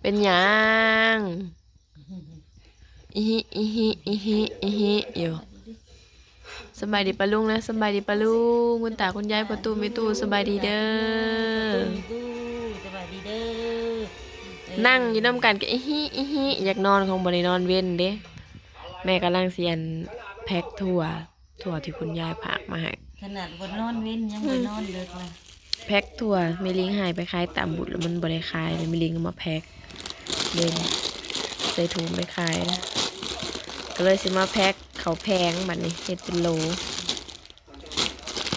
เป็นหยังอีฮิอีฮิอีฮิอีฮิอยู่สบายดีปะลุงนะสบายดีปะลุงคุณตาคุณยายประตูไม่ตู้สบายดีเด้อสบายดีเด้อนั่งอยู่น้ำกันก็อีฮิอีฮิอยากนอนของบรินอนเว้นเด้แม่กำลังเสียนแพ็คถั่วที่คุณยายผากมาให้ขนาดบนนอนเว้นยังบนนอนเลิกเลย แพ็คถั่วมีลิงหายไปขายตามบุตรแล้วมันบริขายเลยมีลิงเอามาแพ็คเล่นใส่ถุงไปขายนะก็เลยสิมาแพ็คเขาแพงแบบนี้เฮ็ดเป็นโล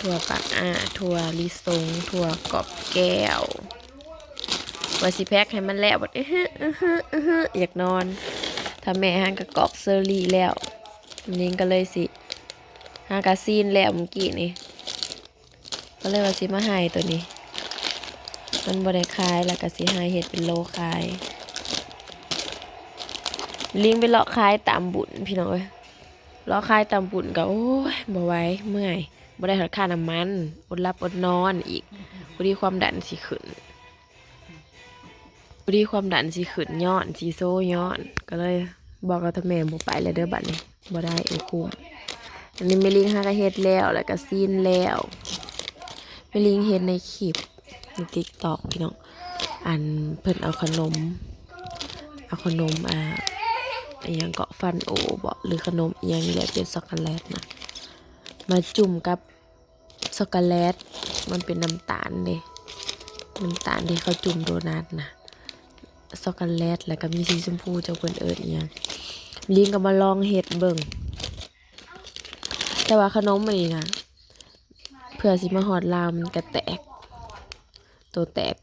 ถั่วปากถั่วลิสงถั่วกรอบแก้วว่าสิแพ็คให้มันแล้วแบบอยากนอนถ้าแม่ห้างกระกอกเซอรี่แล้วนิ้งก็เลยสิห้างกระซีนแล้วเมื่อกี้นี่ก็เลยว่าสิมาให้ตัวนี้มันบริขายแล้วก็สิให้เฮ็ดเป็นโลขายลิงไปเลาะขายตามบุญพี่น้องเอ้ยเลาะขายตามบุญก็โอ้ยบ่ไหวเมื่อยบ่ได้หักค่าน้ำมันอดหลับอดนอนอีกบ่ดีความดันสิขึ้นบ่ดีความดันสิขึ้นย้อนสิโซย้อนก็เลยบอกกับแม่บ่ไปแล้วเด้อบัดนี้บ่ได้คุ้มอันนี้แม่ลิงหาก็เฮ็ดแล้วก็ซีนแล้วแม่ลิงเฮ็ดในคลิปใน TikTok พี่น้องอันเพิ่นเอาขนมอีหยังเกาะฟันโอบ่หรือขนมอีหยังนี่แหละเป็นช็อกโกแลตนะมาจุ่มกับช็อกโกแลตมันเป็นน้ำตาลเด้น้ำตาลที่เขาจุ่มโดนัทนะช็อกโกแลตแล้วก็มีสีชมพูเจ้าเพิ่นเอิ้นอีหยังลิงก็มาลองเฮ็ดเบิ่งแต่ว่าขนมอันนี้นะเพื่อสิมาฮอดลาวมันก็แตก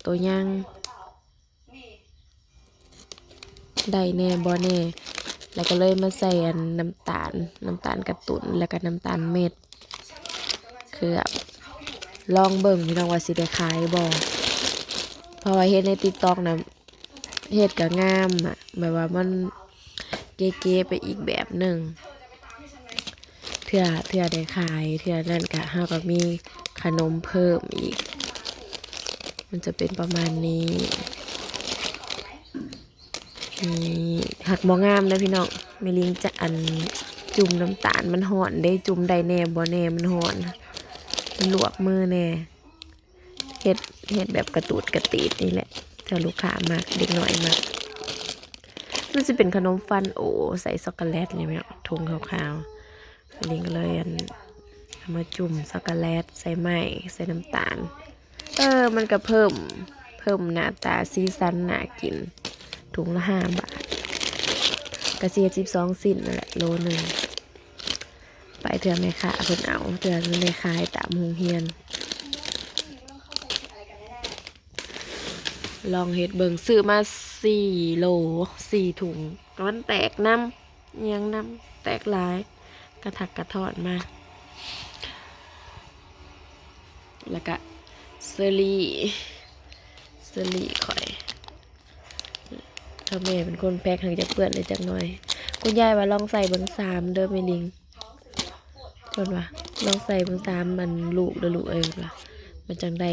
ตัวย่างได้แน่บ่แน่แล้วก็เลยมาใส่น้ำตาลกระตุนแล้วก็น้ำตาลเม็ดคือลองเบิ่งพี่น้องว่าสิได้ขายบ่เพราะว่าเฮ็ดใน TikTok นะเฮ็ดก็งามอ่ะแบบว่ามันเก๋ๆไปอีกแบบหนึงเทื่อได้ขายเทื่อนั้นก็เฮาก็มีขนมเพิ่มอีกมันจะเป็นประมาณนี้หักบ่งามนะพี่น้องไม่ลิงจะจุ่มน้ำตาลมันห่อนได้จุ่มได้แน่บ่แน่มันห่อนมันลวกมือแน่เฮ็ดแบบกระตูดกระตีดนี่แหละถ้าลูกค้ามากเด็กน้อยมากมันจะเป็นขนมฟันโอใส่ช็อกโกแลตนี่แม่ถุงขาวๆไม่ลิงก็เลยเอามาจุ่มช็อกโกแลตใส่ไม้ใส่น้ำตาลมันก็เพิ่มหน้าตาสีสันน่ากินถุงละ5 บาทกระเสีย12 สิ้นนั่นแหละโลนึงไปเถื่อแม่ค้าเพิ่นเอาเถื่อแม่ขายตามโรงเรียนลองเฮ็ดเบิ่งซื้อมา4 โล 4 ถุงมันแตกน้ำยังน้ำแตกหลายกระถักกระทอดมาแล้วก็เซอรี่ข่อยถ้าแม่เป็นคนแพ็คให้จะเปื้อนเลยจักหน่อยคุณยายว่าลองใส่เบิ่ง3เด้อแม่ลิงเพิ่นว่าลองใส่เบิ่ง3มันลูกเด้อลูกว่ามันจังได้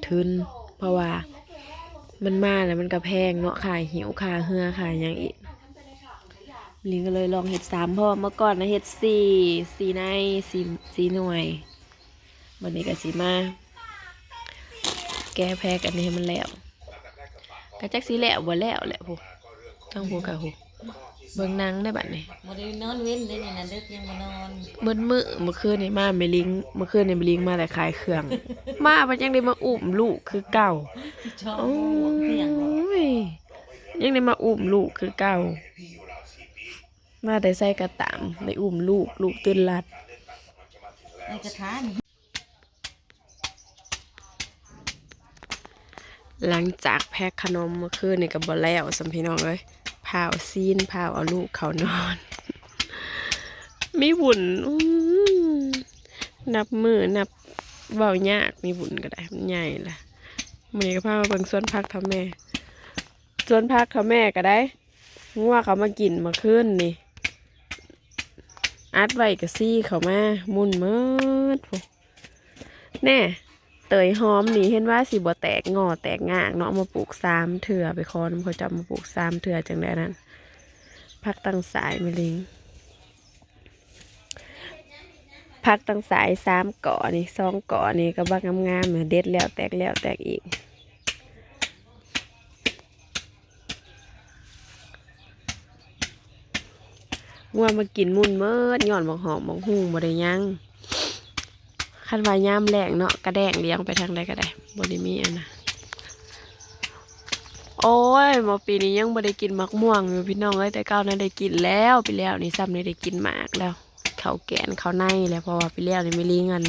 ทุนเพราะว่ามันมาแล้วมันก็แพงเนาะค่าหิวค่าเหือค่าหยังอีกลิงก็เลยลองเฮ็ด3เพราะเมื่อก่อนนะเฮ็ด4ใน4หน่วยวันนี้ก็สิมาแก้แพ็คอันนี้ให้มันแล้วก็จักสิแล้วบ่แล้วแหละผู้ทั้งผู้กับผู้เบิ่งหนังได้บัดนี้บ่ได้นอนเว้นได้นี่นะเด็กยังบ่นอนเมื่อคืนนี่มาแม่ลิงเมื่อคืนนี่แม่ลิงมาแต่ขายเครื่อง มามันยังได้มาอุ้มลูกคือเก่าโอ้ยยังได้มาอุ้มลูกคือเก่ามาแต่ใส่กระตามได้อุ้มลูกตื่นลัดไอ้กระทานหลังจากแพ็คขนมเมื่อคืนนี่ก็บ่แล้วสำพี่น้องเอ้ยพาวเอาลูกเขานอนมีบุญนับเว้ายากมีบุญก็ได้มันใหญ่ล่ะมื้อนี้ก็พามาเบิ่งสวนผักทำแม่สวนผักทำแม่ก็ได้งัวเขามากินเมื่อคืนนี่อัดไว้ก็ซี่เขามามุ่นเมิดแน่ เตยหอมนี่เห็นว่าสิบ่แตกงอแตกงากเนาะมาปลูก3เถื่อไปคอนเขาจะมาปลูก3เถื่อจังไดนั้นพักตั้งสายแม่ลิงพักตั้งสาย3เกาะนี่2เกาะนี่ก็บักงามๆเด็ดแล้วแตกอีกงัวมากินมุ่นเมิดย่อนบักหอมบักหุ่งบ่ได้ยังคันว่ายามแรงเนาะกระแดงเลี้ยงไปทางใดก็ได้บ่ได้มีอันนะโอ้ยมาปีนี้ยังบ่ได้กินมักม่วงอยู่พี่น้องเอ้ยแต่เก่านั้นได้กินแล้วไปแล้วนี่ซ้ำนี่ได้กินหมากแล้วเขาแกนเขาในแล้วเพราะว่าไปแล้วนี่ไม่ลิงอัน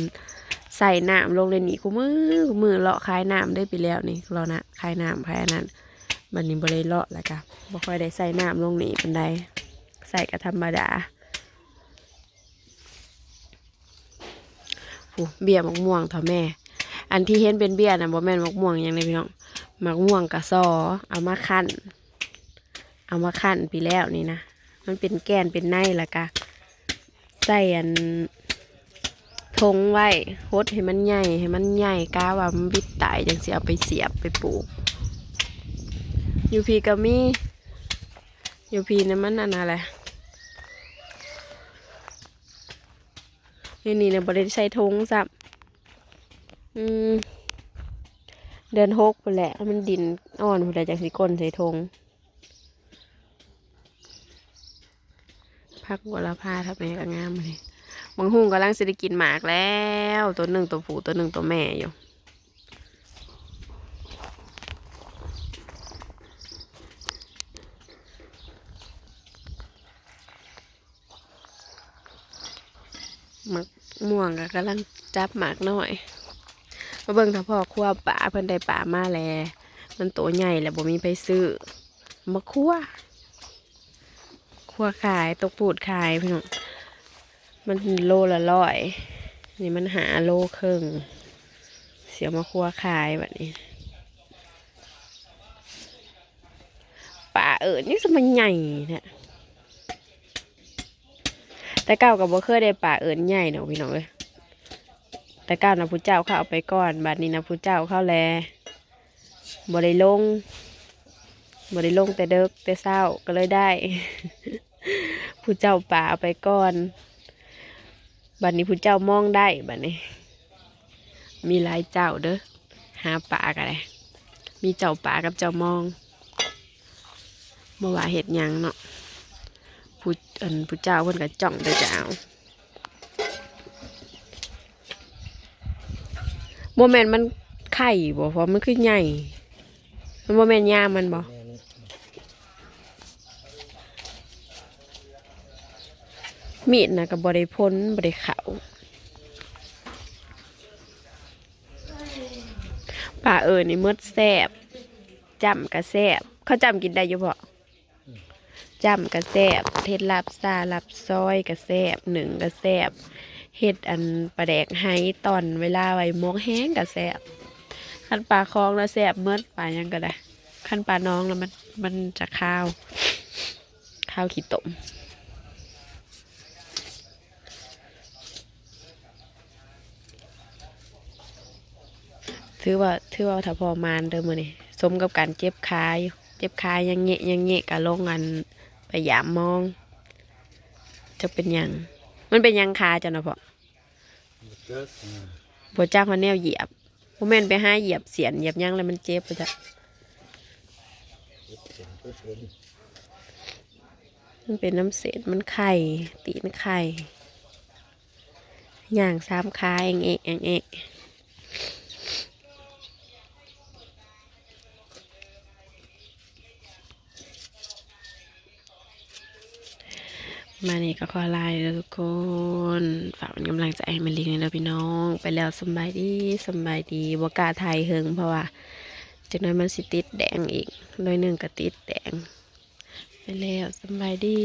ใส่น้ำลงเลยนี่กูมือเลาะคายน้ำได้ไปแล้วนี่เรานะคายน้ำคายอันนั้นบัดนี้บ่ได้เลาะแล้วก็บ่ค่อยได้ใส่น้ำลงนี่ปานใดใส่ก็ธรรมดาเบี้ยมะม่วงเถอะแม่อันที่เห็นเป็นเบี้ยน่ะบ่แม่นมะม่วงอย่างไรพี่น้องมะม่วงกะซอเอามาคั่นไปแล้วนี่นะมันเป็นแกนเป็นในแล้วก็ใส่อันทงไว้โฮดให้มันใหญ่กะว่ามันบิดตายจังสิเอาไปเสียบไปปลูกอยู่พี่ก็มีอยู่พี่นั่นมันอันอะไรนี่เนี่ยบริเวณใส่ทงซับเดือน6ไปแหละมันดินอ่อนไปแหละจากสีก้นใส่ทงพักวัวละผ้าทับแม่ก็งามเลยบางหุ่งกำลังจะได้กินหมากแล้วตัวหนึ่งตัวผู้ตัวหนึ่งตัวแม่อยู่หมากม่วงก็กำลังจับหมากน้อยมาเบิ่งถ้าพ่อคั่วป่าเพิ่นได้ป่ามาแล้วมันตัวใหญ่แล้วบ่มีไปซื้อมาคั่วขายตกปูดขายพี่น้องมันโลละ100นี่มันหาโลครึ่งเสียมาคั่วขายแบบนี้ป่านี่สมันใหญ่เนี่ยแต่เก้ากับบ่เคยได้ป่าใหญ่เนาะพี่น้องเลยแต่เก้านะผู้เจ้าเข้าเอาไปก่อนบัดนี้นะผู้เจ้าเข้าแลบ่ได้ลงแต่เด็กแต่เศร้าก็เลยได้ ผู้เจ้าป่าเอาไปก่อนบัดนี้ผู้เจ้ามองได้บัดนี้มีหลายเจ้าเด้อหาป่ากันเลยมีเจ้าป่ากับเจ้ามองบ่ว่าเฮ็ดหยังเนาะผู้เจ้าเพิ่นก็จ้องแต่จะเอาโมเมนต์มันไข่บ่เพราะมันคือใหญ่มันโมเมนต์ยามมันบ่มีดนะกับบริพ้นบริเขาป่านี่มดแซบจำกระแซบเขาจำกินได้อยู่พอจำกระแซบเฮ็ดลาบซาลาบซอยกระแซบหนึ่งกระแซบเฮ็ดอันปลาแดกไห้ตอนเวลาไว้มกแห้งกระแซบขั้นปลาคลองแล้วแซบเมื่อปลายังก็ได้ขั้นปลาน้องแล้วมันจะข้าวขี้ต้มถือว่าถ้าพอมานเดิมมื้อนี่สมกับการเจ็บขายังเงะกะลงอันไปยามมองจะเป็นยังมันเป็นยังคาจ้ะเนาะพ่อบ่จ้าพอแนวเหยียบบ่แม่นไปหาเหยียบเสียนเหยียบยังแล้วมันเจ็บบ่จ้ะมันเป็นน้ำเศษมันไข่ตีนไข่ย่าง3ขาเองมานี่ก็ขอลาเลยทุกคนฝากเป็นกำลังใจให้มันลิงเลยพี่น้องไปแล้วสบายดีบ่กล้าถ่ายเฮิงเพราะว่าจากนั้นมันสิติดแดงอีกหน่อยหนึ่งก็ติดแดงไปแล้วสบายดี